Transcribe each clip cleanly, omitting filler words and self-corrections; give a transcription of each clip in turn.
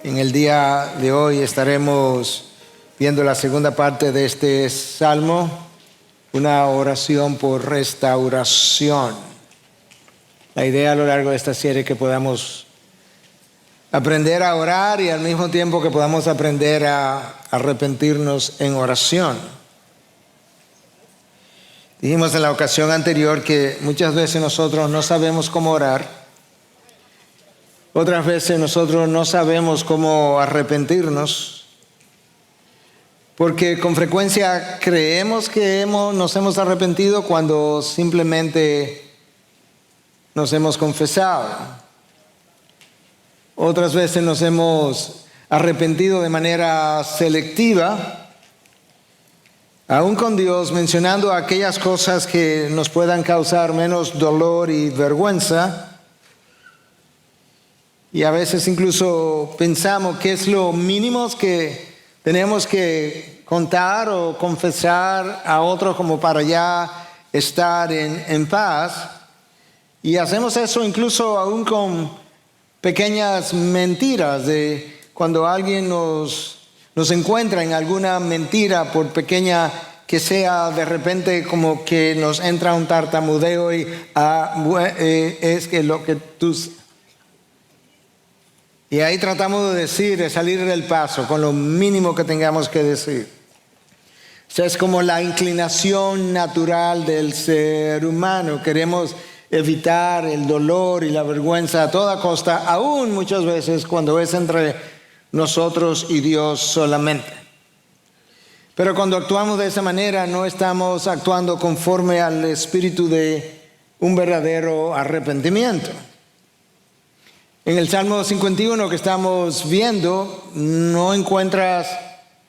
En el día de hoy estaremos viendo la segunda parte de este salmo, una oración por restauración. La idea a lo largo de esta serie es que podamos aprender a orar y al mismo tiempo que podamos aprender a arrepentirnos en oración. Dijimos en la ocasión anterior que muchas veces nosotros no sabemos cómo orar. Otras veces nosotros no sabemos cómo arrepentirnos, porque con frecuencia creemos que nos hemos arrepentido cuando simplemente nos hemos confesado. Otras veces nos hemos arrepentido de manera selectiva, aún con Dios, mencionando aquellas cosas que nos puedan causar menos dolor y vergüenza. Y a veces incluso pensamos que es lo mínimo que tenemos que contar o confesar a otros como para ya estar en paz. Y hacemos eso incluso aún con pequeñas mentiras, de cuando alguien nos encuentra en alguna mentira, por pequeña que sea, de repente como que nos entra un tartamudeo y es que lo que tú... Y ahí tratamos de decir, de salir del paso con lo mínimo que tengamos que decir. O sea, es como la inclinación natural del ser humano. Queremos evitar el dolor y la vergüenza a toda costa, aún muchas veces cuando es entre nosotros y Dios solamente. Pero cuando actuamos de esa manera, no estamos actuando conforme al espíritu de un verdadero arrepentimiento. En el Salmo 51 que estamos viendo, no encuentras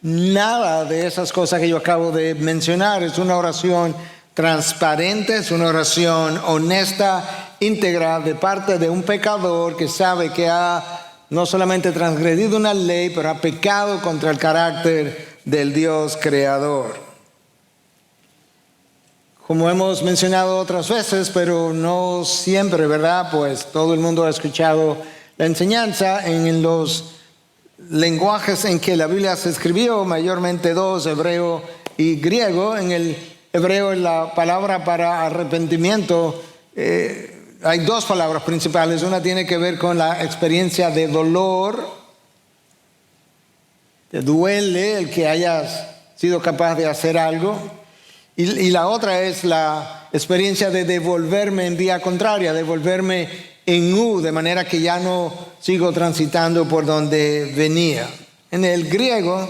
nada de esas cosas que yo acabo de mencionar. Es una oración transparente, es una oración honesta, íntegra, de parte de un pecador que sabe que ha no solamente transgredido una ley, pero ha pecado contra el carácter del Dios creador. Como hemos mencionado otras veces, pero no siempre, ¿verdad? Pues todo el mundo ha escuchado la enseñanza en los lenguajes en que la Biblia se escribió, mayormente dos, hebreo y griego. En el hebreo, la palabra para arrepentimiento, hay dos palabras principales. Una tiene que ver con la experiencia de dolor. Te duele el que hayas sido capaz de hacer algo. Y la otra es la experiencia de devolverme en vía contraria, devolverme en U, de manera que ya no sigo transitando por donde venía. En el griego,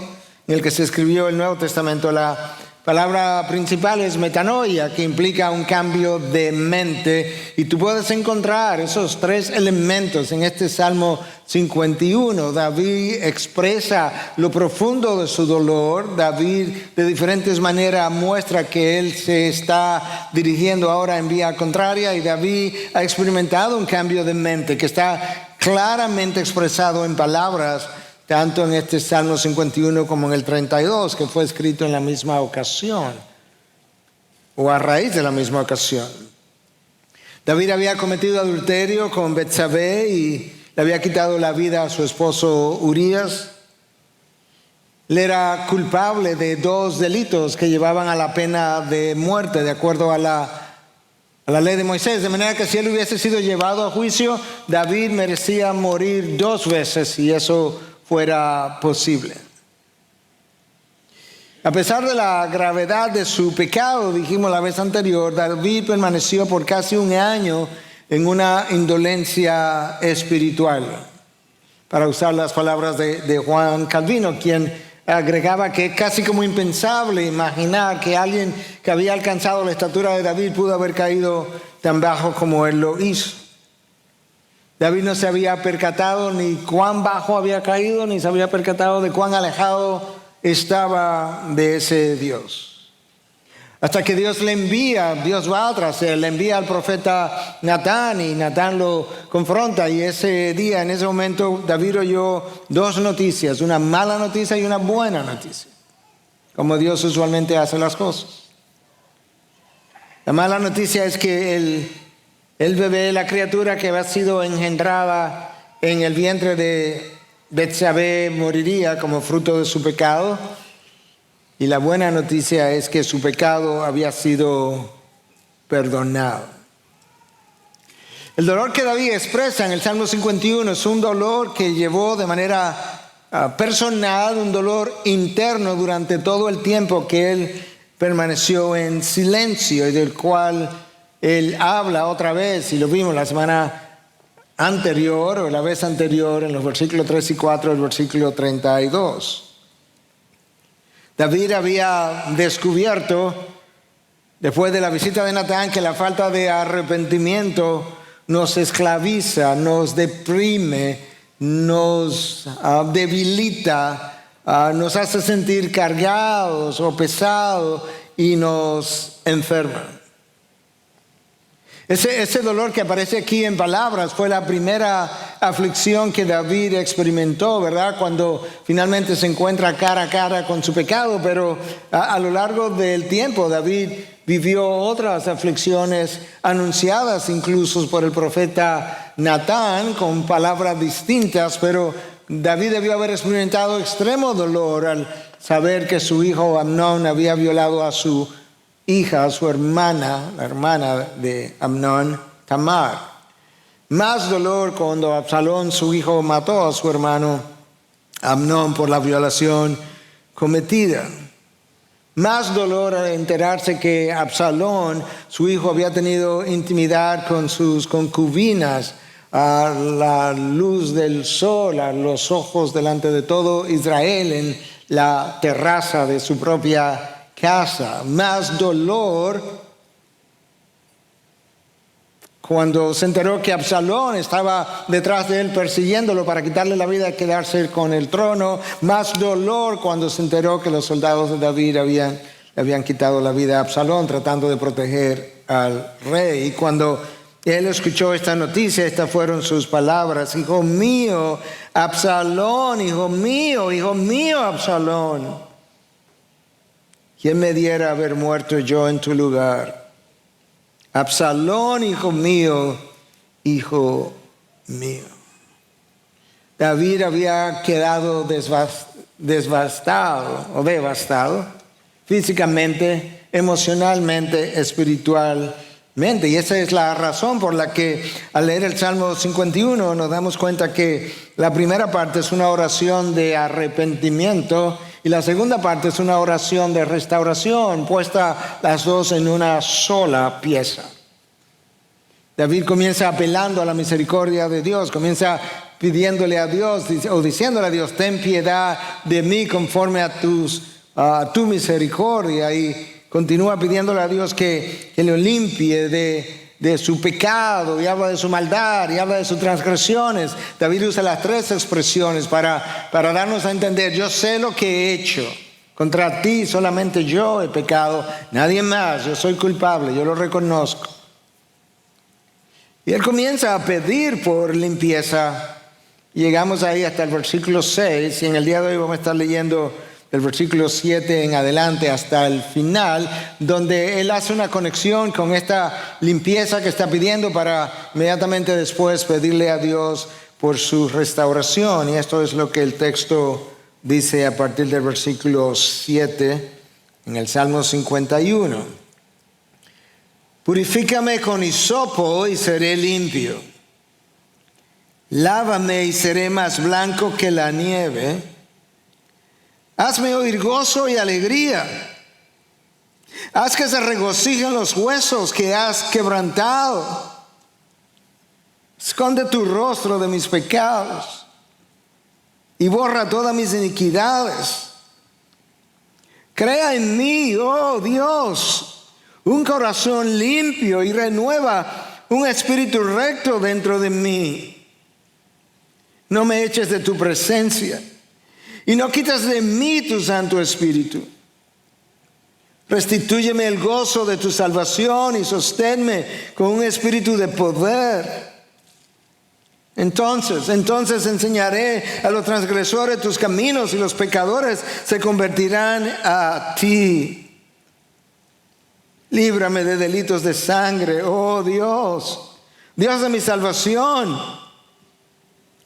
en el que se escribió el Nuevo Testamento, la palabra principal es metanoia, que implica un cambio de mente. Y tú puedes encontrar esos tres elementos en este Salmo 51. David expresa lo profundo de su dolor. David de diferentes maneras muestra que él se está dirigiendo ahora en vía contraria. Y David ha experimentado un cambio de mente que está claramente expresado en palabras, tanto en este Salmo 51 como en el 32, que fue escrito en la misma ocasión, o a raíz de la misma ocasión. David había cometido adulterio con Betsabé y le había quitado la vida a su esposo Urías. Él era culpable de dos delitos que llevaban a la pena de muerte, de acuerdo a la ley de Moisés, de manera que si él hubiese sido llevado a juicio, David merecía morir 2 veces si eso fuera posible. A pesar de la gravedad de su pecado, dijimos la vez anterior, David permaneció por casi 1 año en una indolencia espiritual, para usar las palabras de Juan Calvino, quien agregaba que es casi como impensable imaginar que alguien que había alcanzado la estatura de David pudo haber caído tan bajo como él lo hizo. David no se había percatado ni cuán bajo había caído, ni se había percatado de cuán alejado estaba de ese Dios. Hasta que Dios le envía, Dios va tras él, le envía al profeta Natán y Natán lo confronta. Y ese día, en ese momento, David oyó 2 noticias, una mala noticia y una buena noticia, como Dios usualmente hace las cosas. La mala noticia es que el bebé, la criatura que había sido engendrada en el vientre Betsabé moriría como fruto de su pecado. Y la buena noticia es que su pecado había sido perdonado. El dolor que David expresa en el Salmo 51 es un dolor que llevó de manera personal, un dolor interno durante todo el tiempo que él permaneció en silencio y del cual él habla otra vez, y lo vimos la semana anterior o la vez anterior en los versículos 3 y 4 del versículo 32. David había descubierto, después de la visita de Natán, que la falta de arrepentimiento nos esclaviza, nos deprime, nos debilita, nos hace sentir cargados o pesados y nos enferma. Ese dolor que aparece aquí en palabras fue la primera aflicción que David experimentó, ¿verdad? Cuando finalmente se encuentra cara a cara con su pecado, pero a lo largo del tiempo David vivió otras aflicciones anunciadas incluso por el profeta Natán con palabras distintas, pero David debió haber experimentado extremo dolor al saber que su hijo Amnón había violado a su hija, su hermana, la hermana de Amnón, Tamar. Más dolor cuando Absalón, su hijo, mató a su hermano Amnón por la violación cometida. Más dolor al enterarse que Absalón, su hijo, había tenido intimidad con sus concubinas a la luz del sol, a los ojos delante de todo Israel en la terraza de su propia casa. Más dolor cuando se enteró que Absalón estaba detrás de él persiguiéndolo para quitarle la vida y quedarse con el trono. Más dolor cuando se enteró que los soldados de David habían quitado la vida a Absalón tratando de proteger al rey. Y cuando él escuchó esta noticia, estas fueron sus palabras: hijo mío, Absalón, hijo mío, Absalón. ¿Quién me diera haber muerto yo en tu lugar? Absalón, hijo mío, hijo mío. David había quedado devastado, físicamente, emocionalmente, espiritualmente. Y esa es la razón por la que al leer el Salmo 51 nos damos cuenta que la primera parte es una oración de arrepentimiento y la segunda parte es una oración de restauración, puesta las dos en una sola pieza. David comienza apelando a la misericordia de Dios, comienza pidiéndole a Dios o diciéndole a Dios: ten piedad de mí conforme a tu misericordia, y continúa pidiéndole a Dios que lo limpie de su pecado, y habla de su maldad, y habla de sus transgresiones. David usa las tres expresiones para darnos a entender: yo sé lo que he hecho, contra ti solamente yo he pecado, nadie más, yo soy culpable, yo lo reconozco. Y él comienza a pedir por limpieza. Llegamos ahí hasta el versículo 6, y en el día de hoy vamos a estar leyendo del versículo 7 en adelante hasta el final, donde él hace una conexión con esta limpieza que está pidiendo para inmediatamente después pedirle a Dios por su restauración. Y esto es lo que el texto dice a partir del versículo 7 en el Salmo 51. Purifícame con hisopo y seré limpio. Lávame y seré más blanco que la nieve. Hazme oír gozo y alegría. Haz que se regocijen los huesos que has quebrantado. Esconde tu rostro de mis pecados y borra todas mis iniquidades. Crea en mí, oh Dios, un corazón limpio, y renueva un espíritu recto dentro de mí. No me eches de tu presencia y no quitas de mí tu Santo Espíritu. Restitúyeme el gozo de tu salvación y sosténme con un espíritu de poder. Entonces enseñaré a los transgresores tus caminos, y los pecadores se convertirán a ti. Líbrame de delitos de sangre, oh Dios, Dios de mi salvación.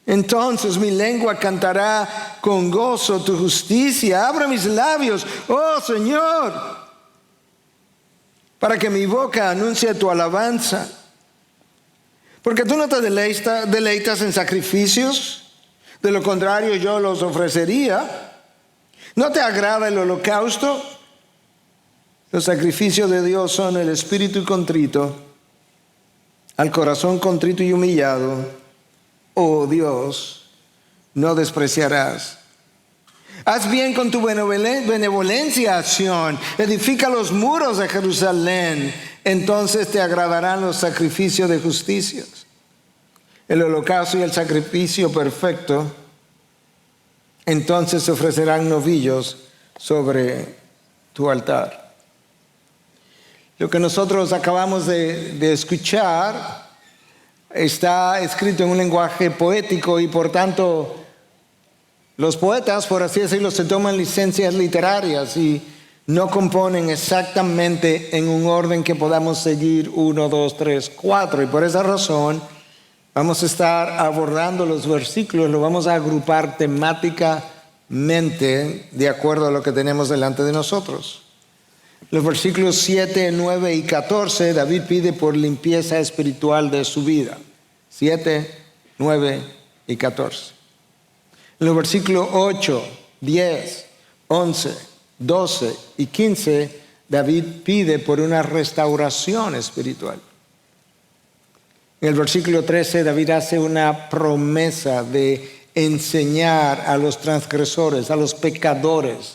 Entonces mi lengua cantará con gozo tu justicia. Abra mis labios, oh Señor, para que mi boca anuncie tu alabanza. Porque tú no te deleitas en sacrificios, de lo contrario yo los ofrecería. ¿No te agrada el holocausto? Los sacrificios de Dios son el espíritu contrito, al corazón contrito y humillado. Oh Dios, no despreciarás. Haz bien con tu benevolencia, Sión. Edifica los muros de Jerusalén. Entonces te agradarán los sacrificios de justicia, el holocausto y el sacrificio perfecto. Entonces se ofrecerán novillos sobre tu altar. Lo que nosotros acabamos de escuchar está escrito en un lenguaje poético y por tanto los poetas, por así decirlo, se toman licencias literarias y no componen exactamente en un orden que podamos seguir 1, 2, 3, 4. Y por esa razón vamos a estar abordando los versículos, lo vamos a agrupar temáticamente de acuerdo a lo que tenemos delante de nosotros. Los versículos 7, 9 y 14, David pide por limpieza espiritual de su vida. 7, 9 y 14. En los versículos 8, 10, 11, 12 y 15, David pide por una restauración espiritual. En el versículo 13, David hace una promesa de enseñar a los transgresores, a los pecadores,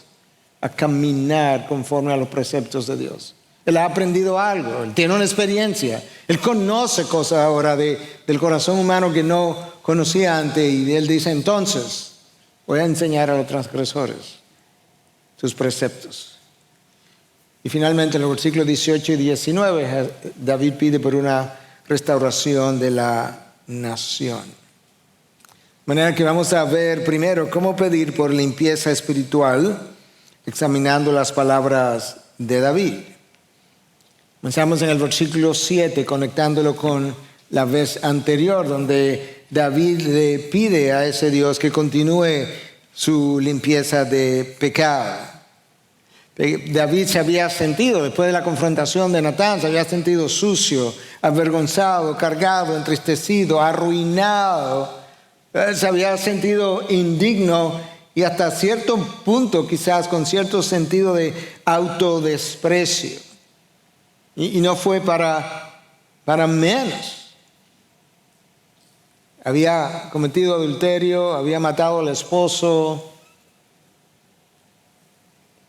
a caminar conforme a los preceptos de Dios. Él ha aprendido algo, él tiene una experiencia, él conoce cosas ahora del corazón humano que no conocía antes y él dice, entonces voy a enseñar a los transgresores sus preceptos. Y finalmente en los versículos 18 y 19 David pide por una restauración de la nación. De manera que vamos a ver primero cómo pedir por limpieza espiritual, examinando las palabras de David. Comenzamos en el versículo 7, conectándolo con la vez anterior, donde David le pide a ese Dios que continúe su limpieza de pecado. David se había sentido, después de la confrontación de Natán, se había sentido sucio, avergonzado, cargado, entristecido, arruinado. Se había sentido indigno y hasta cierto punto quizás con cierto sentido de autodesprecio. Y no fue para menos. Había cometido adulterio, había matado al esposo.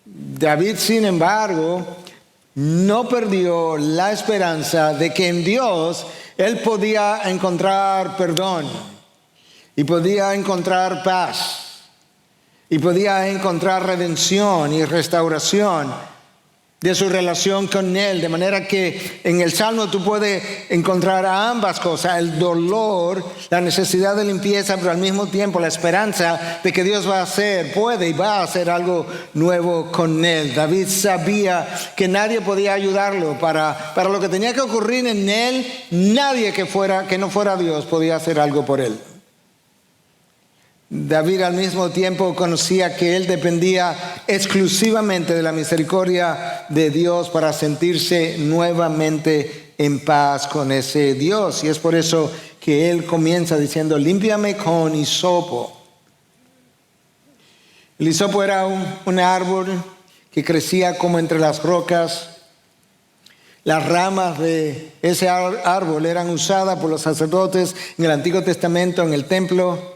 David, sin embargo, no perdió la esperanza de que en Dios él podía encontrar perdón y podía encontrar paz. Y podía encontrar redención y restauración de su relación con Él. De manera que en el Salmo tú puedes encontrar ambas cosas. El dolor, la necesidad de limpieza, pero al mismo tiempo la esperanza de que Dios va a hacer, puede y va a hacer algo nuevo con Él. David sabía que nadie podía ayudarlo para lo que tenía que ocurrir en Él. Nadie que no fuera Dios podía hacer algo por Él. David al mismo tiempo conocía que él dependía exclusivamente de la misericordia de Dios para sentirse nuevamente en paz con ese Dios. Y es por eso que él comienza diciendo, límpiame con hisopo. El hisopo era un árbol que crecía como entre las rocas. Las ramas de ese árbol eran usadas por los sacerdotes en el Antiguo Testamento, en el templo,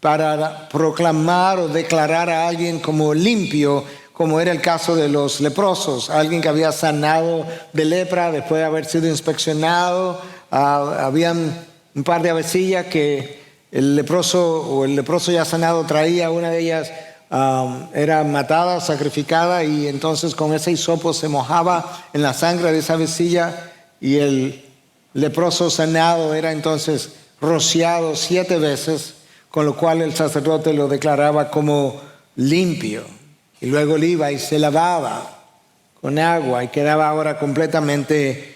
para proclamar o declarar a alguien como limpio, como era el caso de los leprosos, alguien que había sanado de lepra después de haber sido inspeccionado. Habían un par de avecillas que el leproso ya sanado traía, una de ellas era matada, sacrificada, y entonces con ese hisopo se mojaba en la sangre de esa avecilla y el leproso sanado era entonces rociado 7 veces, con lo cual el sacerdote lo declaraba como limpio. Y luego él iba y se lavaba con agua y quedaba ahora completamente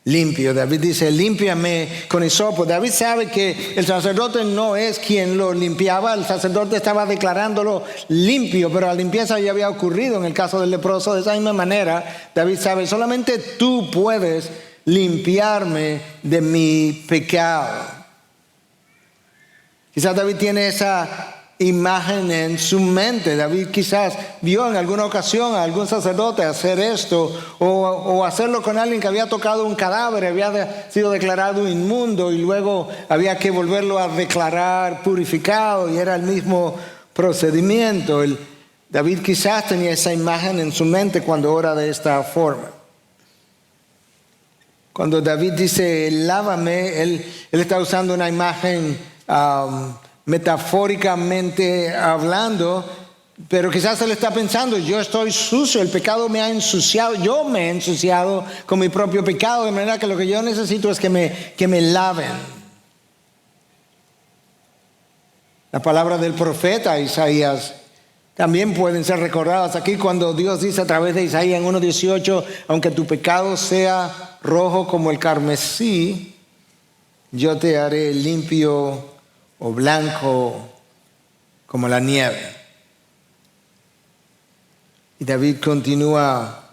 limpio. David dice, límpiame con hisopo. David sabe que el sacerdote no es quien lo limpiaba, el sacerdote estaba declarándolo limpio, pero la limpieza ya había ocurrido en el caso del leproso. De esa misma manera, David sabe, solamente tú puedes limpiarme de mi pecado. Quizás David tiene esa imagen en su mente. David quizás vio en alguna ocasión a algún sacerdote hacer esto o hacerlo con alguien que había tocado un cadáver, había sido declarado inmundo y luego había que volverlo a declarar purificado y era el mismo procedimiento. David quizás tenía esa imagen en su mente cuando ora de esta forma. Cuando David dice lávame, él está usando una imagen metafóricamente hablando, pero quizás él está pensando, yo estoy sucio, el pecado me ha ensuciado, yo me he ensuciado con mi propio pecado, de manera que lo que yo necesito es que me laven. La palabra del profeta Isaías también pueden ser recordadas aquí cuando Dios dice a través de Isaías en 1:18, aunque tu pecado sea rojo como el carmesí, yo te haré limpio o blanco como la nieve. Y David continúa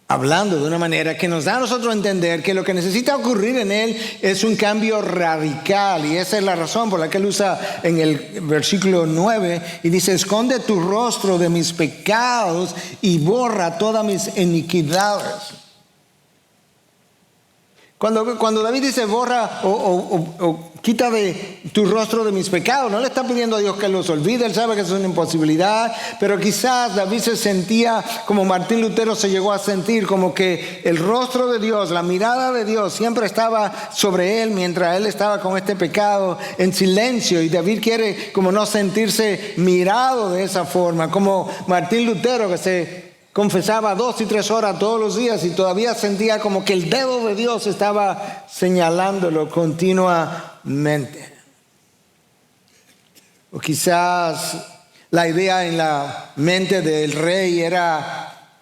hablando de una manera que nos da a nosotros entender que lo que necesita ocurrir en él es un cambio radical. Y esa es la razón por la que él usa en el versículo 9 y dice, esconde tu rostro de mis pecados y borra todas mis iniquidades. Cuando David dice borra o quita de tu rostro de mis pecados, no le está pidiendo a Dios que los olvide, él sabe que eso es una imposibilidad, pero quizás David se sentía como Martín Lutero se llegó a sentir, como que el rostro de Dios, la mirada de Dios siempre estaba sobre él mientras él estaba con este pecado en silencio, y David quiere como no sentirse mirado de esa forma, como Martín Lutero que se confesaba 2 y 3 horas todos los días y todavía sentía como que el dedo de Dios estaba señalándolo continuamente. O quizás la idea en la mente del rey era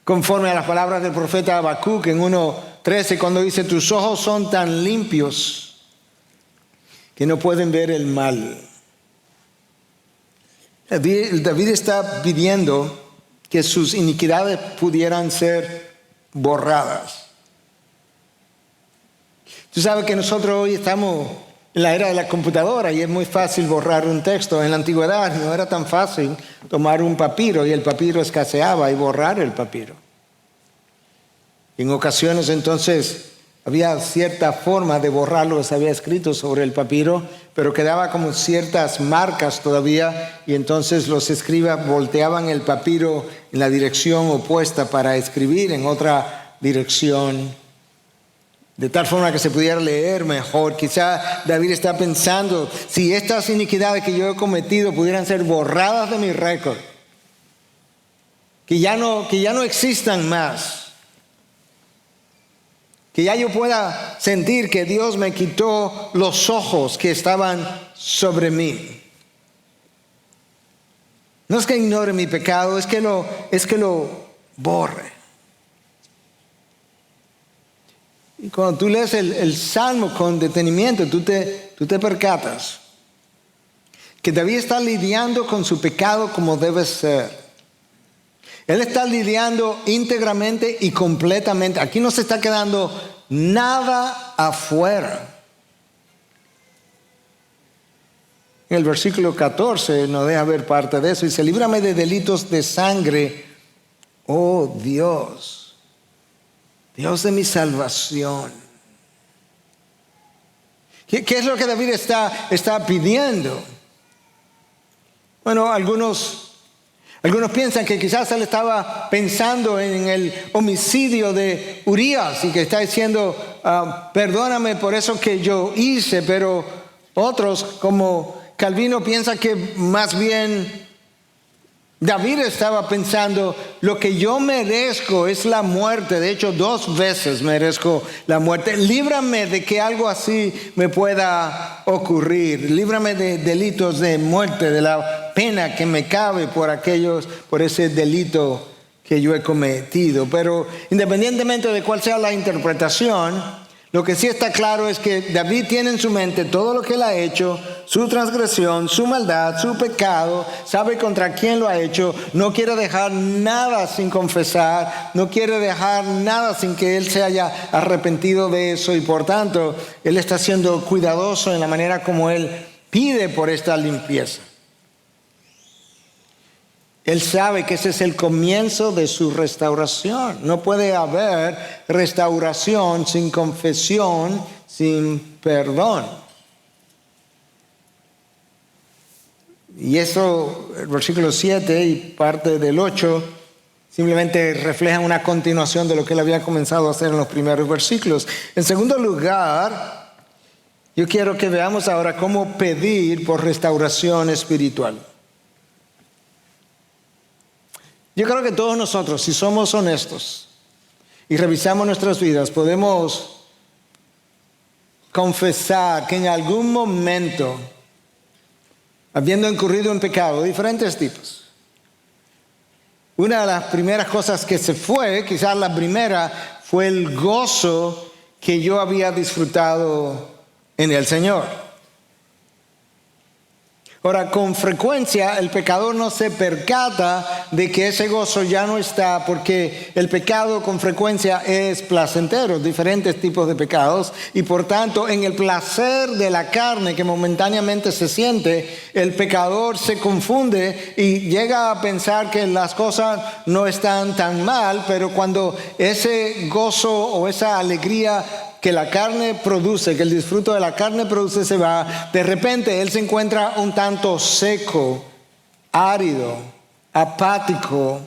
conforme a las palabras del profeta Habacuc en 1:13, cuando dice, tus ojos son tan limpios que no pueden ver el mal. David está pidiendo que sus iniquidades pudieran ser borradas. Tú sabes que nosotros hoy estamos en la era de la computadora y es muy fácil borrar un texto. En la antigüedad no era tan fácil tomar un papiro y el papiro escaseaba y borrar el papiro. En ocasiones entonces había cierta forma de borrar lo que se había escrito sobre el papiro, pero quedaba como ciertas marcas todavía y entonces los escribas volteaban el papiro en la dirección opuesta para escribir en otra dirección, de tal forma que se pudiera leer mejor. Quizá David está pensando, si estas iniquidades que yo he cometido pudieran ser borradas de mi récord, que ya no existan más, que ya yo pueda sentir que Dios me quitó los ojos que estaban sobre mí. No es que ignore mi pecado, es que lo borre. Y cuando tú lees el Salmo con detenimiento, tú te percatas que David está lidiando con su pecado como debe ser. Él está lidiando íntegramente y completamente. Aquí no se está quedando nada afuera. En el versículo 14 nos deja ver parte de eso. Dice, líbrame de delitos de sangre, oh Dios, Dios de mi salvación. ¿Qué es lo que David está pidiendo? Bueno, algunos piensan que quizás él estaba pensando en el homicidio de Urías y que está diciendo, perdóname por eso que yo hice, pero otros como Calvino piensan que más bien David estaba pensando, lo que yo merezco es la muerte. De hecho, 2 veces merezco la muerte. Líbrame de que algo así me pueda ocurrir. Líbrame de delitos de muerte, de la pena que me cabe por ese delito que yo he cometido. Pero independientemente de cuál sea la interpretación, lo que sí está claro es que David tiene en su mente todo lo que él ha hecho, su transgresión, su maldad, su pecado, sabe contra quién lo ha hecho, no quiere dejar nada sin confesar, no quiere dejar nada sin que él se haya arrepentido de eso, y por tanto él está siendo cuidadoso en la manera como él pide por esta limpieza. Él sabe que ese es el comienzo de su restauración. No puede haber restauración sin confesión, sin perdón. Y eso, el versículo 7 y parte del 8, simplemente reflejan una continuación de lo que él había comenzado a hacer en los primeros versículos. En segundo lugar, yo quiero que veamos ahora cómo pedir por restauración espiritual. Yo creo que todos nosotros, si somos honestos y revisamos nuestras vidas, podemos confesar que en algún momento, habiendo incurrido en pecado, diferentes tipos, una de las primeras cosas que se fue, quizás la primera, fue el gozo que yo había disfrutado en el Señor. Ahora, con frecuencia el pecador no se percata de que ese gozo ya no está, porque el pecado con frecuencia es placentero, diferentes tipos de pecados, y por tanto en el placer de la carne que momentáneamente se siente, el pecador se confunde y llega a pensar que las cosas no están tan mal, pero cuando ese gozo o esa alegría que la carne produce, que el disfruto de la carne produce se va, de repente él se encuentra un tanto seco, árido, apático,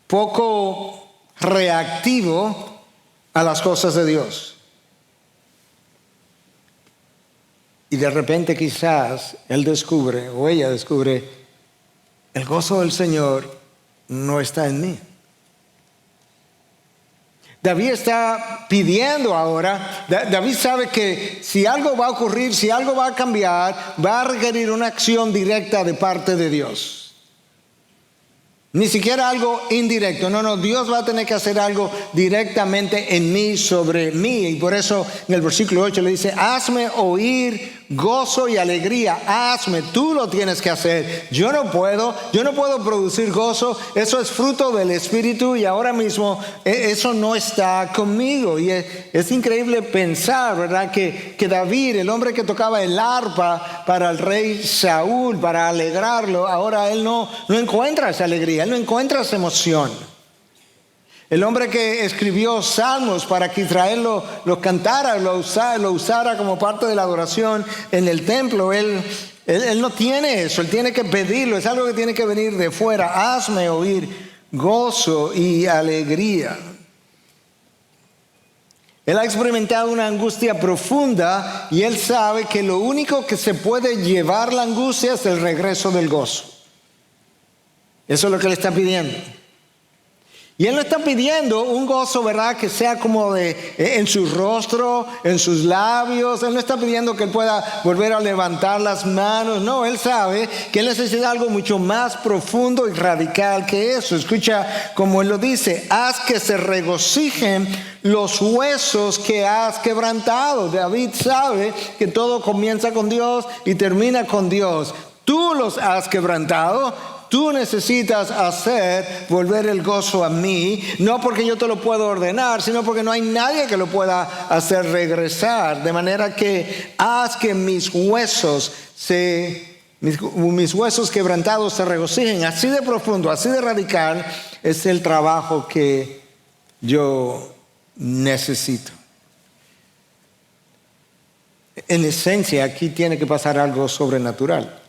poco reactivo a las cosas de Dios. Y de repente quizás él descubre, o ella descubre, el gozo del Señor no está en mí. David está pidiendo ahora, David sabe que si algo va a ocurrir, si algo va a cambiar, va a requerir una acción directa de parte de Dios. Ni siquiera algo indirecto. No, Dios va a tener que hacer algo directamente en mí, sobre mí. Y por eso en el versículo 8 le dice, hazme oír gozo y alegría. Hazme, tú lo tienes que hacer. Yo no puedo producir gozo. Eso es fruto del Espíritu y ahora mismo eso no está conmigo. Y es increíble pensar, ¿verdad? Que David, el hombre que tocaba el arpa para el rey Saúl, para alegrarlo, ahora él no encuentra esa alegría. Él no encuentra esa emoción. El hombre que escribió salmos para que Israel lo cantara, lo usara como parte de la adoración en el templo, él no tiene eso, él tiene que pedirlo, es algo que tiene que venir de fuera. Hazme oír gozo y alegría. Él ha experimentado una angustia profunda y él sabe que lo único que se puede llevar la angustia es el regreso del gozo. Eso es lo que le está pidiendo. Y él no está pidiendo un gozo, ¿verdad?, que sea como en su rostro, en sus labios. Él no está pidiendo que él pueda volver a levantar las manos. No, él sabe que él necesita algo mucho más profundo y radical que eso. Escucha como él lo dice, haz que se regocijen los huesos que has quebrantado. David sabe que todo comienza con Dios y termina con Dios. Tú los has quebrantado. Tú necesitas volver el gozo a mí, no porque yo te lo puedo ordenar, sino porque no hay nadie que lo pueda hacer regresar. De manera que haz que mis huesos quebrantados se regocijen. Así de profundo, así de radical es el trabajo que yo necesito. En esencia, aquí tiene que pasar algo sobrenatural.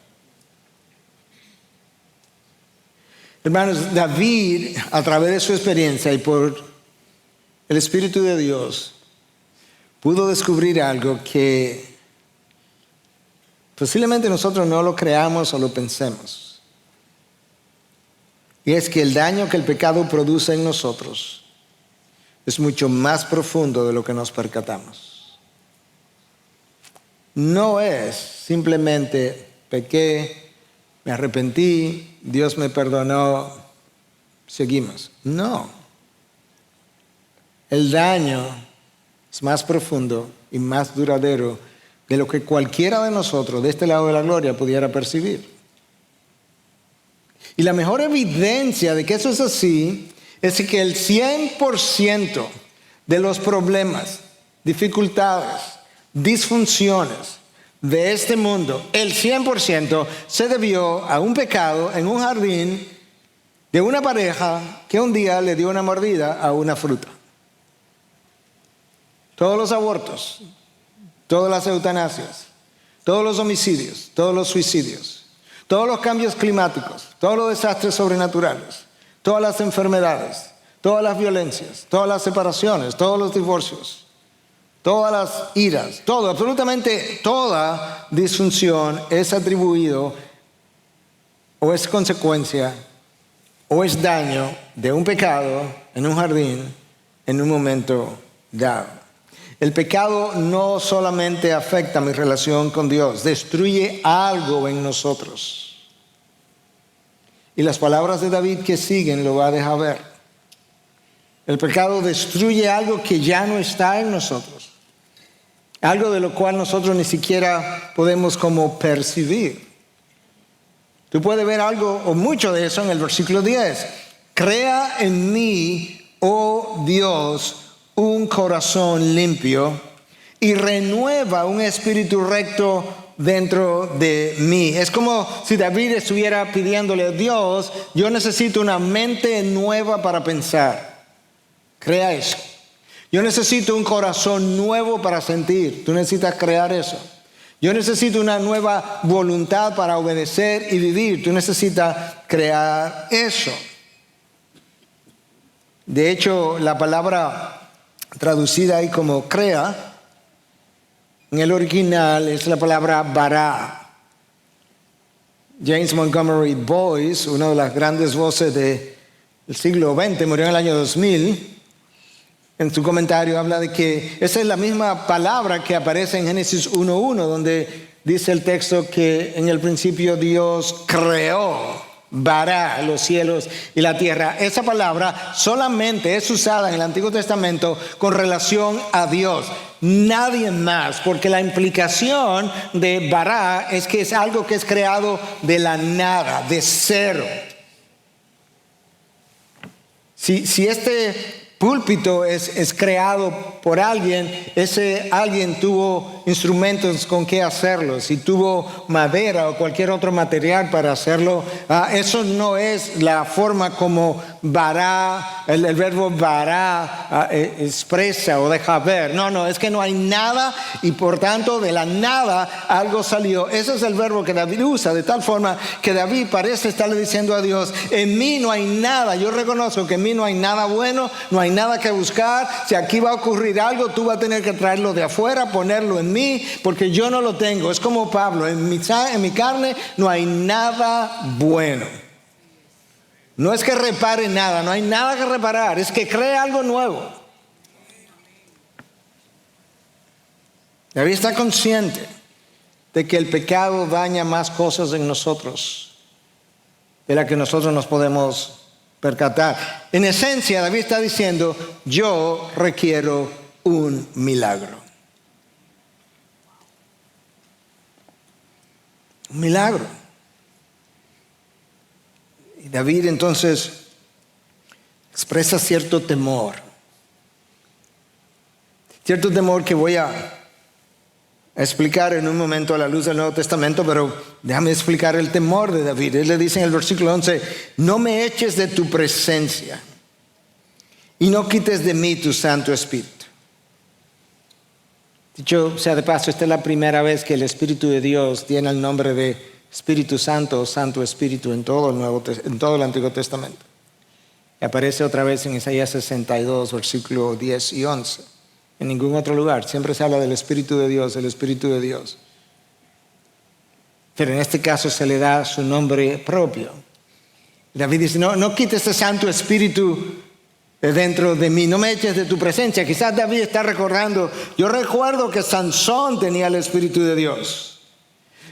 Hermanos, David, a través de su experiencia y por el Espíritu de Dios, pudo descubrir algo que posiblemente nosotros no lo creamos o lo pensemos. Y es que el daño que el pecado produce en nosotros es mucho más profundo de lo que nos percatamos. No es simplemente pequé, me arrepentí, Dios me perdonó seguimos. No. El daño es más profundo y más duradero de lo que cualquiera de nosotros de este lado de la gloria pudiera percibir. Y la mejor evidencia de que eso es así es que el 100% de los problemas, dificultades, disfunciones de este mundo, el 100% se debió a un pecado en un jardín de una pareja que un día le dio una mordida a una fruta. Todos los abortos, todas las eutanasias, todos los homicidios, todos los suicidios, todos los cambios climáticos, todos los desastres sobrenaturales, todas las enfermedades, todas las violencias, todas las separaciones, todos los divorcios, todas las iras, todo, absolutamente toda disfunción es atribuido o es consecuencia o es daño de un pecado en un jardín en un momento dado. El pecado no solamente afecta mi relación con Dios, destruye algo en nosotros. Y las palabras de David que siguen lo va a dejar ver. El pecado destruye algo que ya no está en nosotros. Algo de lo cual nosotros ni siquiera podemos como percibir. Tú puedes ver algo o mucho de eso en el versículo 10. Crea en mí, oh Dios, un corazón limpio y renueva un espíritu recto dentro de mí. Es como si David estuviera pidiéndole a Dios, yo necesito una mente nueva para pensar. Crea eso. Yo necesito un corazón nuevo para sentir. Tú necesitas crear eso. Yo necesito una nueva voluntad para obedecer y vivir. Tú necesitas crear eso. De hecho, la palabra traducida ahí como crea, en el original es la palabra bara. James Montgomery Boyce, una de las grandes voces del siglo XX, murió en el año 2000. En su comentario habla de que esa es la misma palabra que aparece en Génesis 1:1, donde dice el texto que en el principio Dios creó, bara, los cielos y la tierra. Esa palabra solamente es usada en el Antiguo Testamento con relación a Dios, nadie más, porque la implicación de bara es que es algo que es creado de la nada, de cero. Si este púlpito es creado por alguien, ese alguien tuvo instrumentos con que hacerlo, si tuvo madera o cualquier otro material para hacerlo, eso no es la forma como bara, el verbo bara expresa o deja ver. No, es que no hay nada y por tanto de la nada algo salió. Ese es el verbo que David usa, de tal forma que David parece estarle diciendo a Dios, en mí no hay nada, yo reconozco que en mí no hay nada bueno, no hay nada que buscar. Si aquí va a ocurrir algo, tú vas a tener que traerlo de afuera, ponerlo en mí, porque yo no lo tengo. Es como Pablo, en mi carne no hay nada bueno. No es que repare nada, no hay nada que reparar, es que cree algo nuevo. David está consciente de que el pecado daña más cosas en nosotros de las que nosotros nos podemos percatar. En esencia, David está diciendo, yo requiero un milagro. Un milagro. Y David entonces expresa cierto temor. Cierto temor que voy a explicar en un momento a la luz del Nuevo Testamento, pero déjame explicar el temor de David. Él le dice en el versículo 11, no me eches de tu presencia y no quites de mí tu Santo Espíritu. Dicho sea de paso, esta es la primera vez que el Espíritu de Dios tiene el nombre de Espíritu Santo o Santo Espíritu en todo el Antiguo Testamento. Y aparece otra vez en Isaías 62, versículo 10 y 11. En ningún otro lugar. Siempre se habla del Espíritu de Dios, el Espíritu de Dios. Pero en este caso se le da su nombre propio. David dice, no quites ese Santo Espíritu de dentro de mí, no me eches de tu presencia. Quizás David está recordando, yo recuerdo que Sansón tenía el Espíritu de Dios.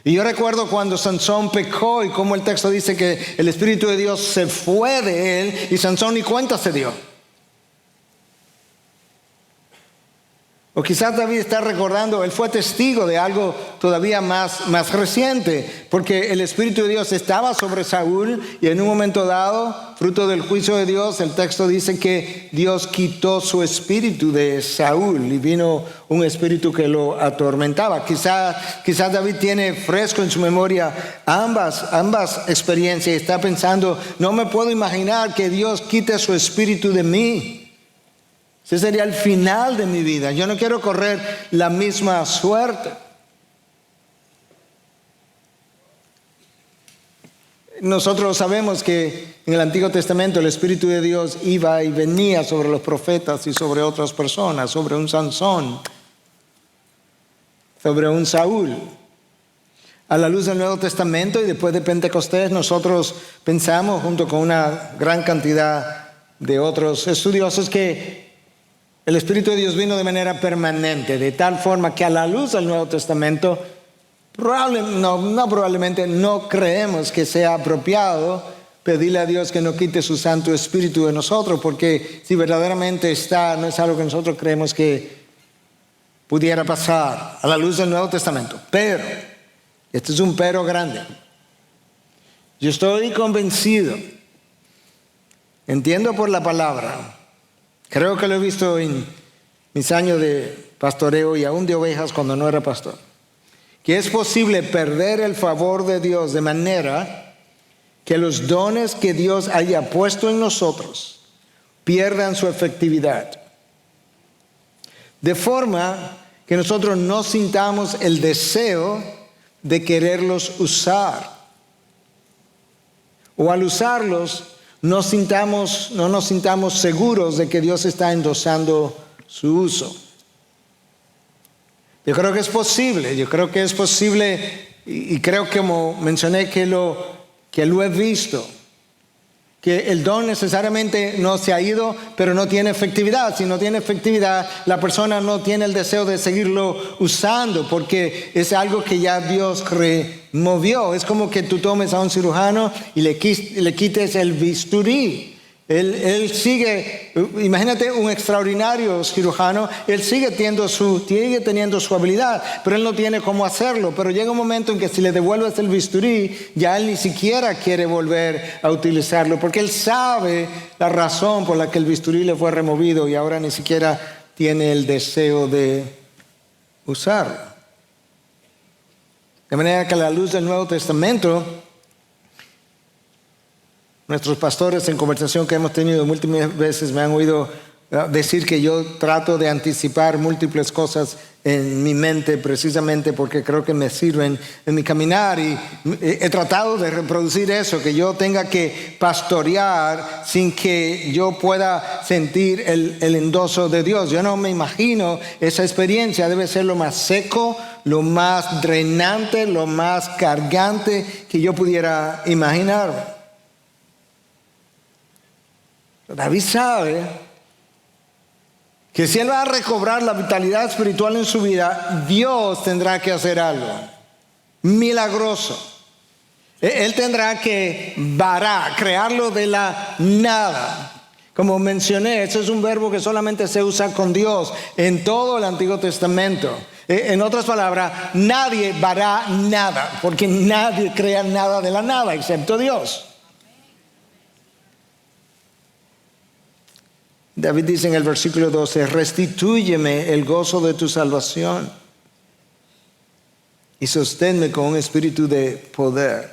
Y yo recuerdo cuando Sansón pecó y como el texto dice que el Espíritu de Dios se fue de él y Sansón ni cuenta se dio. O quizás David está recordando, él fue testigo de algo todavía más reciente, porque el Espíritu de Dios estaba sobre Saúl y en un momento dado, fruto del juicio de Dios, el texto dice que Dios quitó su espíritu de Saúl y vino un espíritu que lo atormentaba. Quizás David tiene fresco en su memoria ambas experiencias y está pensando, no me puedo imaginar que Dios quite su espíritu de mí. Ese sería el final de mi vida. Yo no quiero correr la misma suerte. Nosotros sabemos que en el Antiguo Testamento el Espíritu de Dios iba y venía sobre los profetas y sobre otras personas, sobre un Sansón, sobre un Saúl. A la luz del Nuevo Testamento y después de Pentecostés, nosotros pensamos, junto con una gran cantidad de otros estudiosos, que el Espíritu de Dios vino de manera permanente, de tal forma que a la luz del Nuevo Testamento, probablemente no creemos que sea apropiado pedirle a Dios que no quite su Santo Espíritu de nosotros, porque si verdaderamente está, no es algo que nosotros creemos que pudiera pasar a la luz del Nuevo Testamento. Pero, este es un pero grande. Yo estoy convencido, entiendo por la palabra, creo que lo he visto en mis años de pastoreo y aún de ovejas cuando no era pastor, que es posible perder el favor de Dios de manera que los dones que Dios haya puesto en nosotros pierdan su efectividad. De forma que nosotros no sintamos el deseo de quererlos usar. O al usarlos, no nos sintamos seguros de que Dios está endosando su uso. Yo creo que es posible y creo que como mencioné que lo he visto, que el don necesariamente no se ha ido, pero no tiene efectividad. Si no tiene efectividad, la persona no tiene el deseo de seguirlo usando, porque es algo que ya Dios removió. Es como que tú tomes a un cirujano y le quites el bisturí. Él sigue, imagínate un extraordinario cirujano, él sigue teniendo su habilidad, pero él no tiene cómo hacerlo. Pero llega un momento en que si le devuelves el bisturí, ya él ni siquiera quiere volver a utilizarlo, porque él sabe la razón por la que el bisturí le fue removido y ahora ni siquiera tiene el deseo de usarlo. De manera que a la luz del Nuevo Testamento, nuestros pastores en conversación que hemos tenido múltiples veces me han oído decir que yo trato de anticipar múltiples cosas en mi mente precisamente porque creo que me sirven en mi caminar y he tratado de reproducir eso, que yo tenga que pastorear sin que yo pueda sentir el endoso de Dios. Yo no me imagino esa experiencia, debe ser lo más seco, lo más drenante, lo más cargante que yo pudiera imaginar. David sabe que si él va a recobrar la vitalidad espiritual en su vida, Dios tendrá que hacer algo milagroso. Él tendrá que crearlo de la nada. Como mencioné, ese es un verbo que solamente se usa con Dios en todo el Antiguo Testamento. En otras palabras, nadie vará nada, porque nadie crea nada de la nada excepto Dios. David dice en el versículo 12, restitúyeme el gozo de tu salvación y sosténme con un espíritu de poder.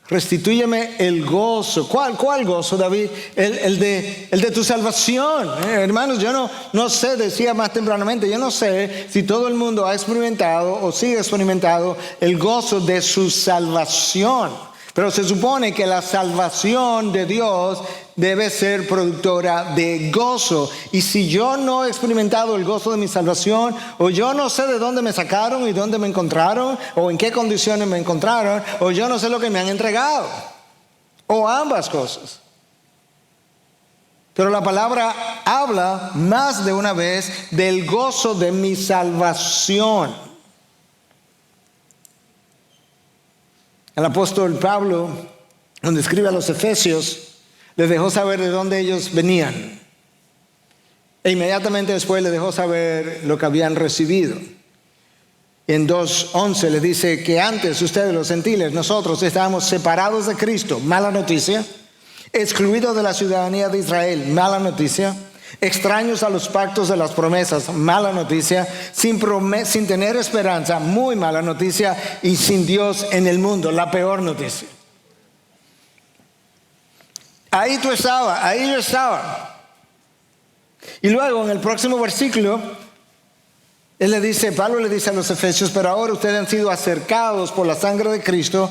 Restitúyeme el gozo. ¿Cuál gozo, David? El de tu salvación. Hermanos, yo no sé, decía más tempranamente, yo no sé si todo el mundo ha experimentado o sigue experimentando el gozo de su salvación. Pero se supone que la salvación de Dios debe ser productora de gozo. Y si yo no he experimentado el gozo de mi salvación, o yo no sé de dónde me sacaron y dónde me encontraron, o en qué condiciones me encontraron, o yo no sé lo que me han entregado, o ambas cosas. Pero la palabra habla más de una vez del gozo de mi salvación. El apóstol Pablo, cuando escribe a los Efesios, les dejó saber de dónde ellos venían. E inmediatamente después les dejó saber lo que habían recibido. En 2:11 les dice que antes ustedes, los gentiles, nosotros estábamos separados de Cristo, mala noticia, excluidos de la ciudadanía de Israel, mala noticia, extraños a los pactos de las promesas, mala noticia, sin tener esperanza, muy mala noticia, y sin Dios en el mundo, la peor noticia. Ahí tú estabas, ahí yo estaba. Y luego en el próximo versículo, Pablo le dice a los Efesios, pero ahora ustedes han sido acercados por la sangre de Cristo,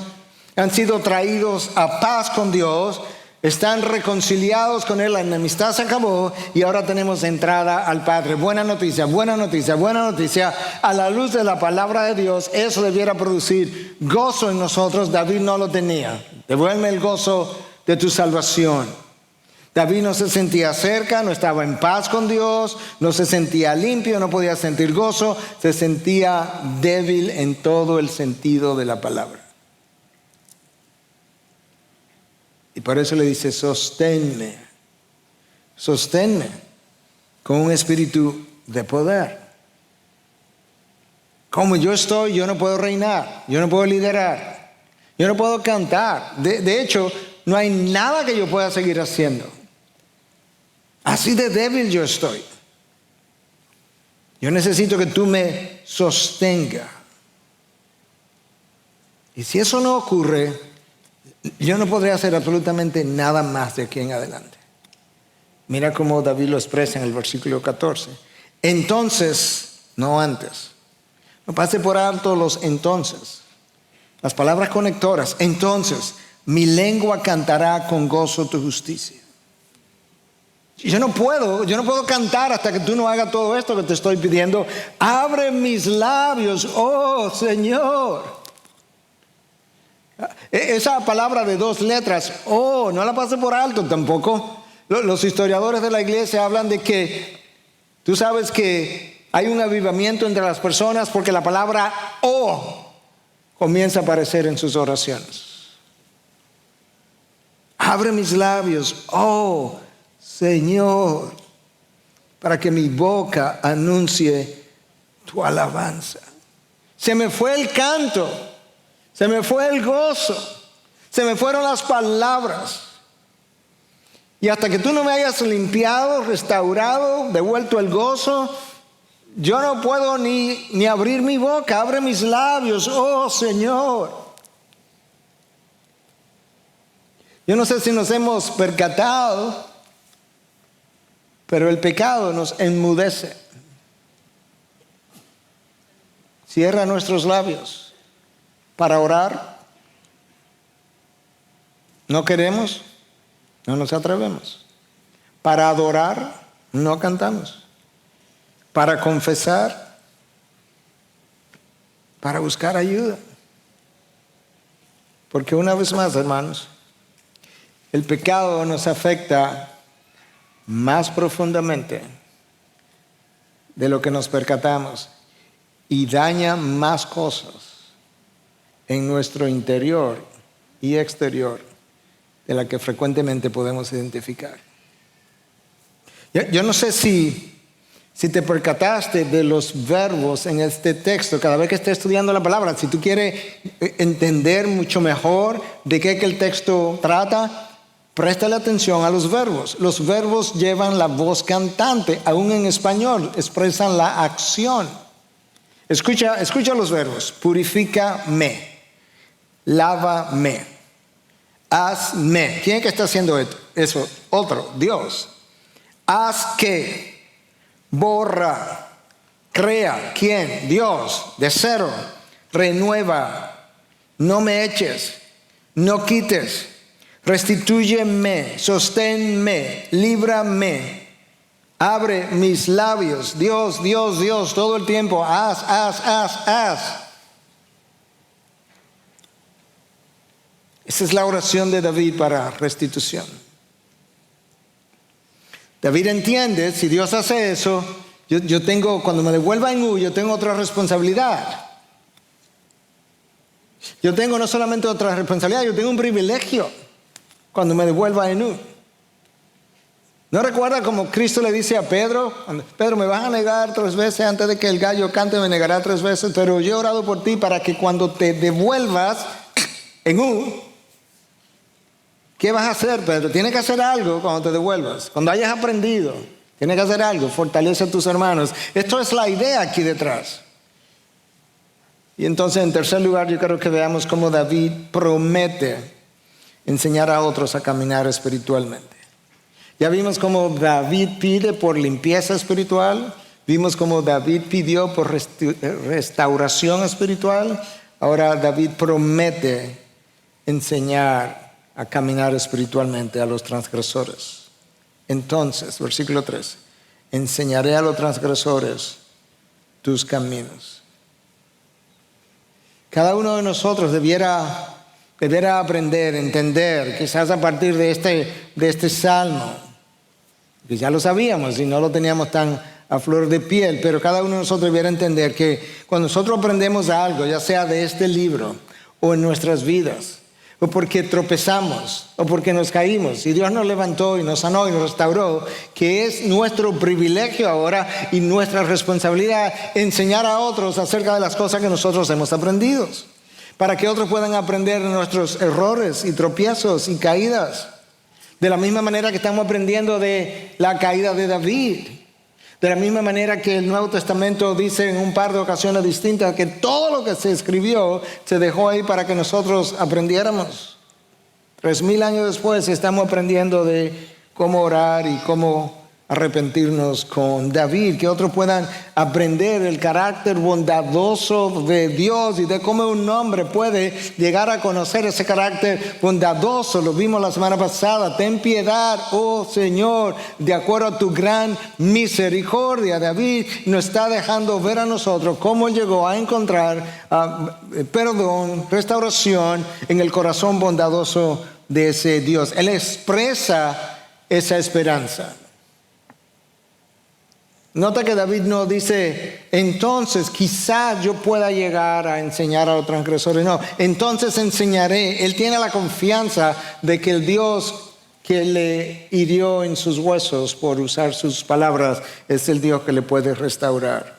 han sido traídos a paz con Dios, están reconciliados con Él, la enemistad se acabó y ahora tenemos entrada al Padre. Buena noticia, buena noticia, buena noticia. A la luz de la palabra de Dios, eso debiera producir gozo en nosotros. David no lo tenía. Devuelve el gozo de tu salvación. David no se sentía cerca, no estaba en paz con Dios, no se sentía limpio, no podía sentir gozo, se sentía débil en todo el sentido de la palabra. Y por eso le dice, sosténme con un espíritu de poder. Como yo estoy, yo no puedo reinar, yo no puedo liderar, yo no puedo cantar. De hecho, no hay nada que yo pueda seguir haciendo. Así de débil yo estoy. Yo necesito que tú me sostengas. Y si eso no ocurre, yo no podré hacer absolutamente nada más de aquí en adelante. Mira cómo David lo expresa en el versículo 14. Entonces, no antes. No pase por alto los entonces. Las palabras conectoras. Entonces, mi lengua cantará con gozo tu justicia. Yo no puedo cantar hasta que tú no hagas todo esto que te estoy pidiendo. Abre mis labios, oh Señor. Esa palabra de 2 letras, oh, no la pase por alto tampoco. Los historiadores de la iglesia hablan de que tú sabes que hay un avivamiento entre las personas porque la palabra oh comienza a aparecer en sus oraciones. Abre mis labios, oh Señor, para que mi boca anuncie tu alabanza. Se me fue el canto, se me fue el gozo, se me fueron las palabras. Y hasta que tú no me hayas limpiado, restaurado, devuelto el gozo, yo no puedo ni abrir mi boca. Abre mis labios, oh Señor. Yo no sé si nos hemos percatado, pero el pecado nos enmudece. Cierra nuestros labios para orar. No queremos, no nos atrevemos. Para adorar, no cantamos. Para confesar, para buscar ayuda. Porque una vez más, hermanos, el pecado nos afecta más profundamente de lo que nos percatamos y daña más cosas en nuestro interior y exterior de la que frecuentemente podemos identificar. Yo no sé si te percataste de los verbos en este texto, cada vez que estés estudiando la palabra, si tú quieres entender mucho mejor de qué que el texto trata, préstale atención a los verbos. Los verbos llevan la voz cantante, aún en español, expresan la acción. Escucha los verbos. Purifícame, lávame, hazme. ¿Quién es que está haciendo esto? Eso, otro, Dios. Haz que, borra, crea. ¿Quién? Dios, de cero. Renueva, no me eches, no quites. Restitúyeme, sosténme, líbrame, abre mis labios, Dios, Dios, Dios, todo el tiempo, haz. Esa es la oración de David para restitución. David entiende, si Dios hace eso, yo tengo, cuando me devuelva en U, yo tengo otra responsabilidad. Yo tengo no solamente otra responsabilidad, yo tengo un privilegio cuando me devuelva a Enú. ¿No recuerda como Cristo le dice a Pedro: Pedro, me vas a negar 3 veces antes de que el gallo cante, me negará 3 veces, pero yo he orado por ti para que cuando te devuelvas Enú, ¿qué vas a hacer, Pedro? Tienes que hacer algo cuando te devuelvas. Cuando hayas aprendido, tienes que hacer algo. Fortalece a tus hermanos. Esto es la idea aquí detrás. Y entonces, en tercer lugar, yo creo que veamos cómo David promete enseñar a otros a caminar espiritualmente. Ya vimos cómo David pide por limpieza espiritual. Vimos cómo David pidió por restauración espiritual. Ahora David promete enseñar a caminar espiritualmente a los transgresores. Entonces, versículo 3, enseñaré a los transgresores tus caminos. Cada uno de nosotros debiera aprender, entender, quizás a partir de este salmo, que ya lo sabíamos y no lo teníamos tan a flor de piel, pero cada uno de nosotros debiera entender que cuando nosotros aprendemos algo, ya sea de este libro o en nuestras vidas, o porque tropezamos, o porque nos caímos, y Dios nos levantó y nos sanó y nos restauró, que es nuestro privilegio ahora y nuestra responsabilidad enseñar a otros acerca de las cosas que nosotros hemos aprendido, para que otros puedan aprender de nuestros errores y tropiezos y caídas. De la misma manera que estamos aprendiendo de la caída de David. De la misma manera que el Nuevo Testamento dice en un par de ocasiones distintas que todo lo que se escribió se dejó ahí para que nosotros aprendiéramos. 3000 años después estamos aprendiendo de cómo orar y cómo arrepentirnos con David, que otros puedan aprender el carácter bondadoso de Dios y de cómo un hombre puede llegar a conocer ese carácter bondadoso. Lo vimos la semana pasada. Ten piedad, oh Señor, de acuerdo a tu gran misericordia. David nos está dejando ver a nosotros cómo llegó a encontrar perdón, restauración en el corazón bondadoso de ese Dios. Él expresa esa esperanza. Nota que David no dice, entonces quizás yo pueda llegar a enseñar a los transgresores. No, entonces enseñaré. Él tiene la confianza de que el Dios que le hirió en sus huesos por usar sus palabras es el Dios que le puede restaurar.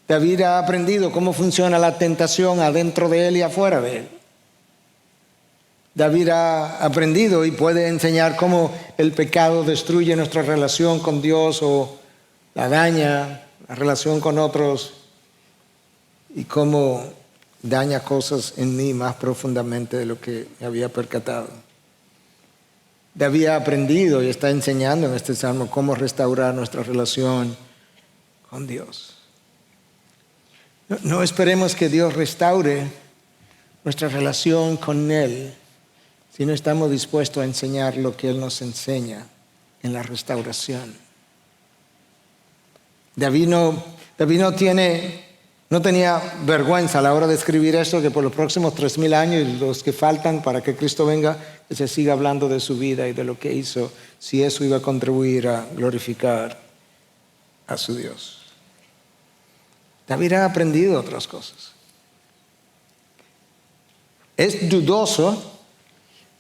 David ha aprendido cómo funciona la tentación adentro de él y afuera de él. David ha aprendido y puede enseñar cómo el pecado destruye nuestra relación con Dios o la daña, la relación con otros, y cómo daña cosas en mí más profundamente de lo que me había percatado. David ha aprendido y está enseñando en este salmo cómo restaurar nuestra relación con Dios. No esperemos que Dios restaure nuestra relación con Él si no estamos dispuestos a enseñar lo que Él nos enseña en la restauración. David no tenía vergüenza a la hora de escribir esto, que por los próximos 3000 años y los que faltan para que Cristo venga, que se siga hablando de su vida y de lo que hizo, si eso iba a contribuir a glorificar a su Dios. David ha aprendido otras cosas. Es dudoso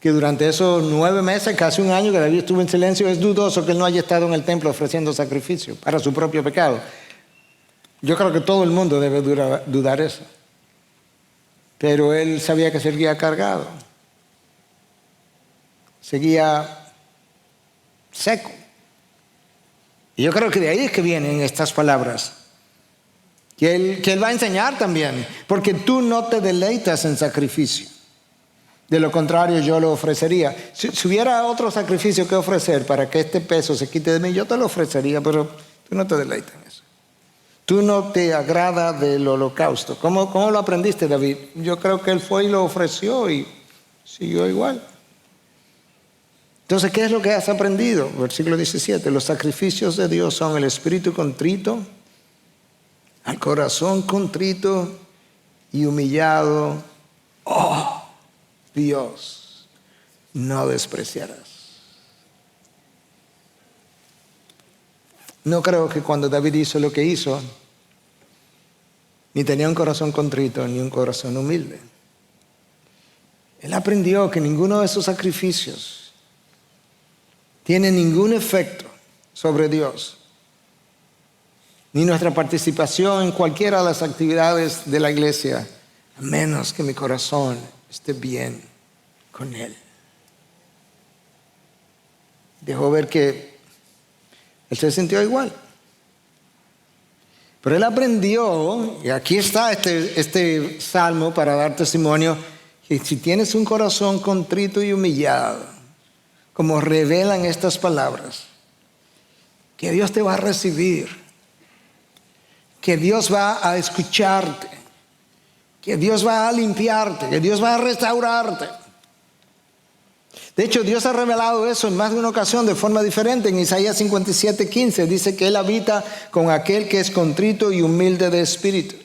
que durante esos 9 meses, casi un año que David estuvo en silencio, es dudoso que él no haya estado en el templo ofreciendo sacrificio para su propio pecado. Yo creo que todo el mundo debe dudar eso. Pero él sabía que seguía cargado. Seguía seco. Y yo creo que de ahí es que vienen estas palabras. Que él va a enseñar también. Porque tú no te deleitas en sacrificio. De lo contrario, yo lo ofrecería. Si hubiera otro sacrificio que ofrecer para que este peso se quite de mí, yo te lo ofrecería, pero tú no te deleitas en eso. Tú no te agrada del holocausto. ¿Cómo lo aprendiste, David? Yo creo que él fue y lo ofreció y siguió igual. Entonces, ¿qué es lo que has aprendido? Versículo 17. Los sacrificios de Dios son el espíritu contrito, al corazón contrito y humillado. ¡Oh! Dios, no despreciarás. No creo que cuando David hizo lo que hizo, ni tenía un corazón contrito, ni un corazón humilde. Él aprendió que ninguno de esos sacrificios tiene ningún efecto sobre Dios, ni nuestra participación en cualquiera de las actividades de la iglesia, a menos que mi corazón esté bien con Él. Dejó ver que él se sintió igual. Pero él aprendió, y aquí está este salmo para dar testimonio, que si tienes un corazón contrito y humillado, como revelan estas palabras, que Dios te va a recibir, que Dios va a escucharte, que Dios va a limpiarte, que Dios va a restaurarte. De hecho, Dios ha revelado eso en más de una ocasión de forma diferente. En Isaías 57:15 dice que Él habita con aquel que es contrito y humilde de espíritu.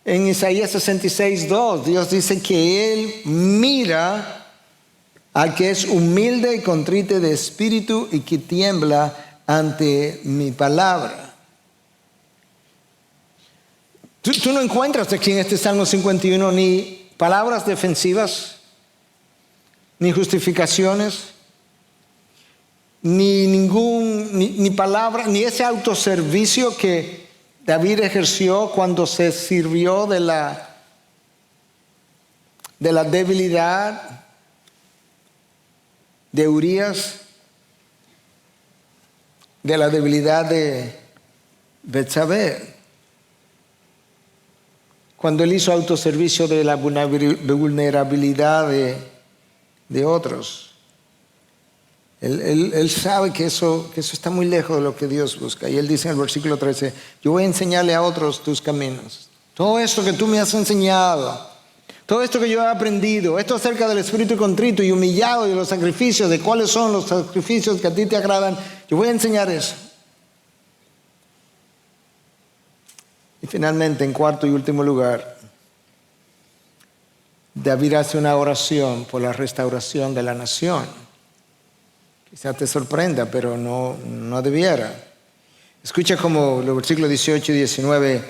En Isaías 66:2 Dios dice que Él mira al que es humilde y contrito de espíritu y que tiembla ante mi palabra. Tú no encuentras aquí en este Salmo 51 ni palabras defensivas, ni justificaciones, ni palabra, ni ese autoservicio que David ejerció cuando se sirvió de la debilidad de Urías, de la debilidad de Betsabé, cuando él hizo autoservicio de la vulnerabilidad de otros. Él sabe que eso está muy lejos de lo que Dios busca. Y él dice en el versículo 13, yo voy a enseñarle a otros tus caminos. Todo esto que tú me has enseñado, todo esto que yo he aprendido, esto acerca del espíritu contrito y humillado y de los sacrificios, de cuáles son los sacrificios que a ti te agradan, yo voy a enseñar eso. Y finalmente, en cuarto y último lugar, David hace una oración por la restauración de la nación. Quizá te sorprenda, pero no debiera. Escucha como los versículos 18 y 19,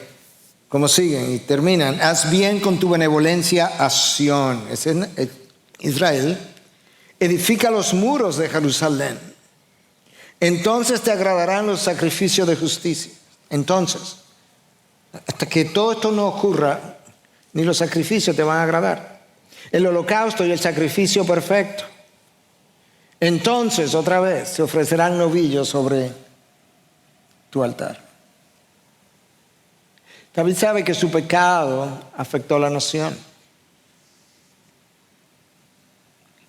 como siguen y terminan. Haz bien con tu benevolencia a Sión, es Israel. Edifica los muros de Jerusalén. Entonces te agradarán los sacrificios de justicia. Entonces, hasta que todo esto no ocurra, ni los sacrificios te van a agradar. El holocausto y el sacrificio perfecto. Entonces, otra vez, se ofrecerán novillos sobre tu altar. David sabe que su pecado afectó a la nación.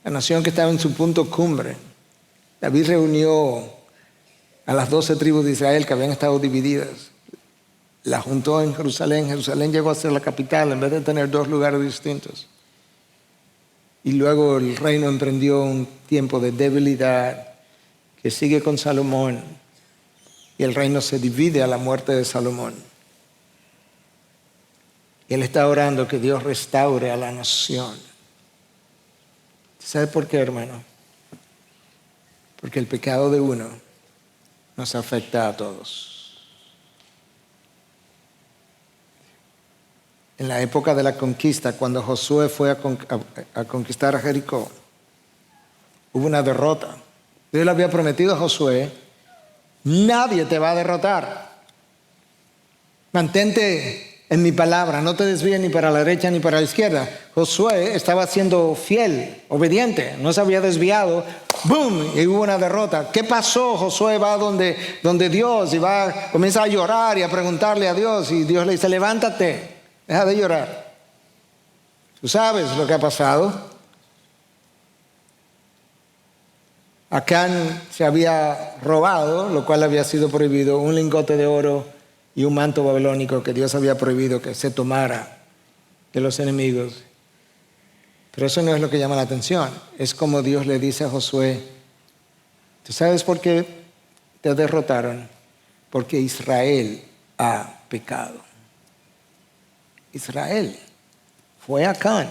La nación que estaba en su punto cumbre. David reunió a las 12 tribus de Israel que habían estado divididas. La juntó en Jerusalén. Jerusalén llegó a ser la capital en vez de tener dos lugares distintos. Y luego el reino emprendió un tiempo de debilidad que sigue con Salomón. Y el reino se divide a la muerte de Salomón. Y él está orando que Dios restaure a la nación. ¿Sabe por qué, hermano? Porque el pecado de uno nos afecta a todos. En la época de la conquista, cuando Josué fue a conquistar a Jericó, hubo una derrota. Dios le había prometido a Josué, nadie te va a derrotar. Mantente en mi palabra, no te desvíes ni para la derecha ni para la izquierda. Josué estaba siendo fiel, obediente, no se había desviado. ¡Bum! Y hubo una derrota. ¿Qué pasó? Josué va donde Dios y comienza a llorar y a preguntarle a Dios. Y Dios le dice, levántate. Deja de llorar. Tú sabes lo que ha pasado. Acán se había robado, lo cual había sido prohibido, un lingote de oro y un manto babilónico que Dios había prohibido que se tomara de los enemigos. Pero eso no es lo que llama la atención. Es como Dios le dice a Josué, ¿tú sabes por qué te derrotaron? Porque Israel ha pecado. Israel fue Acán.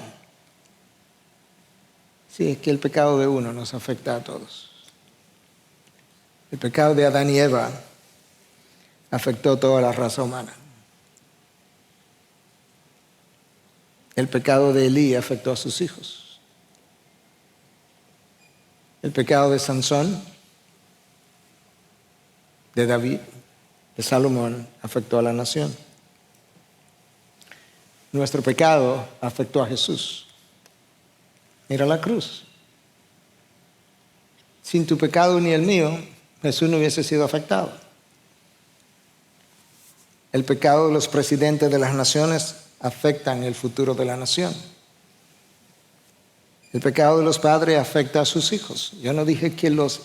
Sí, es que el pecado de uno nos afecta a todos. El pecado de Adán y Eva afectó a toda la raza humana. El pecado de Elí afectó a sus hijos. El pecado de Sansón, de David, de Salomón, afectó a la nación. Nuestro pecado afectó a Jesús. Mira la cruz. Sin tu pecado ni el mío, Jesús no hubiese sido afectado. El pecado de los presidentes de las naciones afecta el futuro de la nación. El pecado de los padres afecta a sus hijos. Yo no dije que los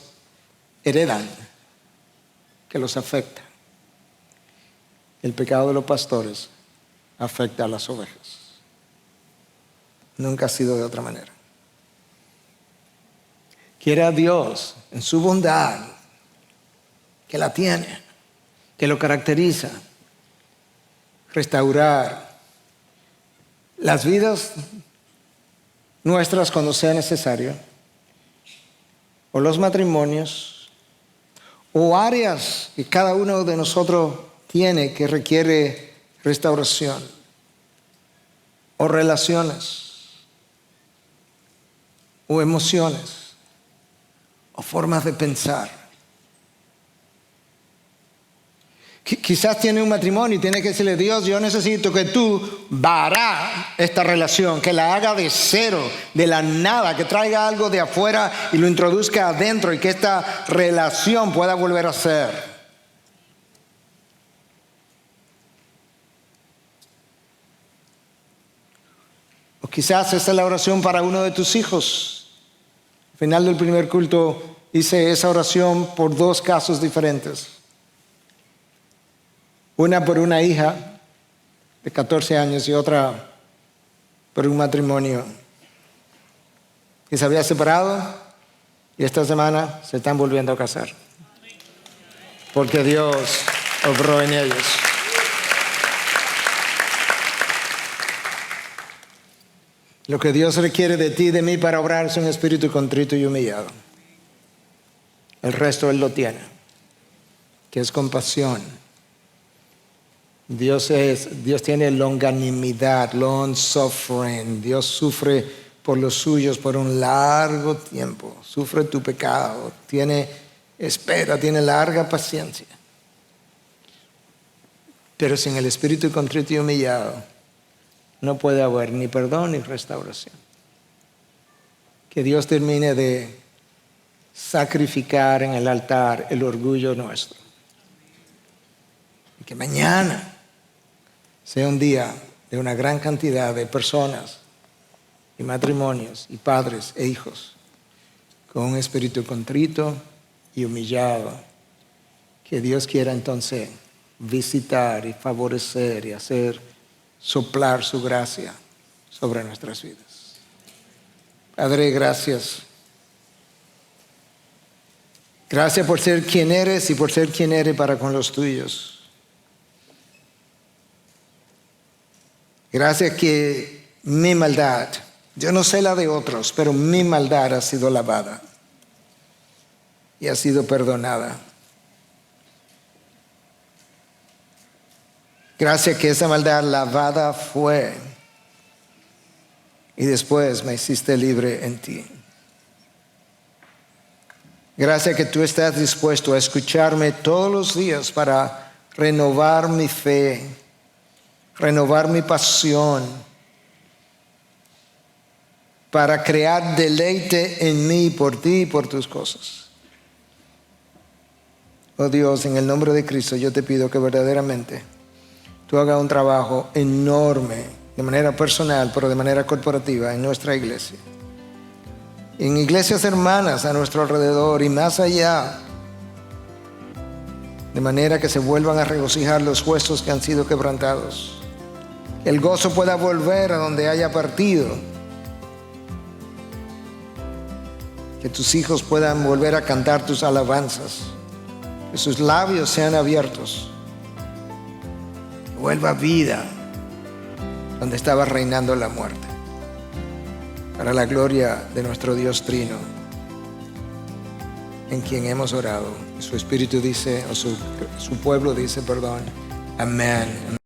heredan, que los afecta. El pecado de los pastores afecta a las ovejas. Nunca ha sido de otra manera. Quiera Dios, en su bondad, que la tiene, que lo caracteriza, restaurar las vidas nuestras cuando sea necesario, o los matrimonios, o áreas que cada uno de nosotros tiene que requiere restauración, o relaciones, o emociones, o formas de pensar. Quizás tiene un matrimonio y tiene que decirle: Dios, yo necesito que tú vará esta relación, que la haga de cero, de la nada, que traiga algo de afuera y lo introduzca adentro, y que esta relación pueda volver a ser. O quizás esta es la oración para uno de tus hijos. Al final del primer culto hice esa oración por 2 casos diferentes. Una por una hija de 14 años y otra por un matrimonio que se había separado y esta semana se están volviendo a casar. Porque Dios obró en ellos. Lo que Dios requiere de ti y de mí para obrar es un espíritu contrito y humillado. El resto Él lo tiene, que es compasión. Dios tiene longanimidad, long suffering. Dios sufre por los suyos por un largo tiempo. Sufre tu pecado, espera, tiene larga paciencia. Pero sin el espíritu contrito y humillado no puede haber ni perdón ni restauración. Que Dios termine de sacrificar en el altar el orgullo nuestro. Y que mañana sea un día de una gran cantidad de personas y matrimonios y padres e hijos con un espíritu contrito y humillado, que Dios quiera entonces visitar y favorecer y hacer soplar su gracia sobre nuestras vidas. Padre, gracias. Gracias por ser quien eres y por ser quien eres para con los tuyos. Gracias que mi maldad, yo no sé la de otros, pero mi maldad ha sido lavada y ha sido perdonada. Gracias que esa maldad lavada fue y después me hiciste libre en ti. Gracias que tú estás dispuesto a escucharme todos los días para renovar mi fe, renovar mi pasión, para crear deleite en mí por ti y por tus cosas. Oh Dios, en el nombre de Cristo yo te pido que verdaderamente tú hagas un trabajo enorme, de manera personal, pero de manera corporativa en nuestra iglesia. En iglesias hermanas a nuestro alrededor y más allá, de manera que se vuelvan a regocijar los huesos que han sido quebrantados. Que el gozo pueda volver a donde haya partido. Que tus hijos puedan volver a cantar tus alabanzas. Que sus labios sean abiertos. Que vuelva vida donde estaba reinando la muerte. Para la gloria de nuestro Dios Trino, en quien hemos orado. Su Espíritu dice, o su pueblo dice, perdón. Amén.